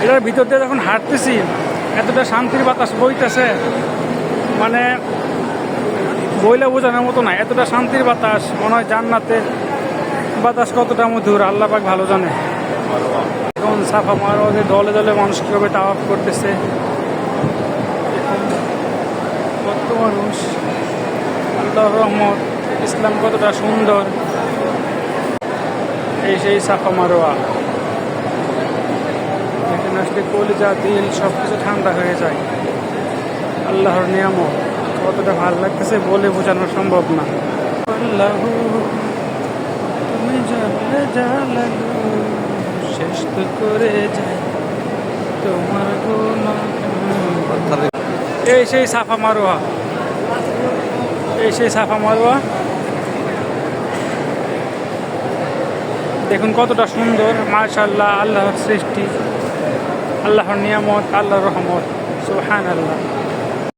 এটার ভিতর দিয়ে যখন হাঁটতেছি এতটা শান্তির বাতাস বইতেছে, মানে বইলে বোঝানোর মতো না, এতটা শান্তির বাতাস। মনে হয় জান্নাতের বাতাস কতটা মধুর আল্লাহ পাক ভালো জানে। এখন সাফা মারওয়াতে দলে দলে মানুষ কীভাবে তাওয়াফ করতেছে, কত মানুষ। আল্লাহর রহমত, ইসলাম কতটা সুন্দর। এই সেই সাফা মারোয়া, এখানে আসলে কলিজা দিল সব কিছু ঠান্ডা হয়ে যায়। আল্লাহর নিয়ামত কতটা ভালো লাগতেছে বলে বোঝানো সম্ভব না। আল্লাহ তুমি জানলে যা লাগলো শেষ তো করে যাই তোমার গুনাহ। এই সেই সাফা মারোয়া, এই সেই সাফা মারোয়া। দেখুন কতটা সুন্দর, মাশাআল্লাহ, আল্লাহর সৃষ্টি, আল্লাহর নিয়ামত, আল্লাহর রহমত, সুবহানাল্লাহ।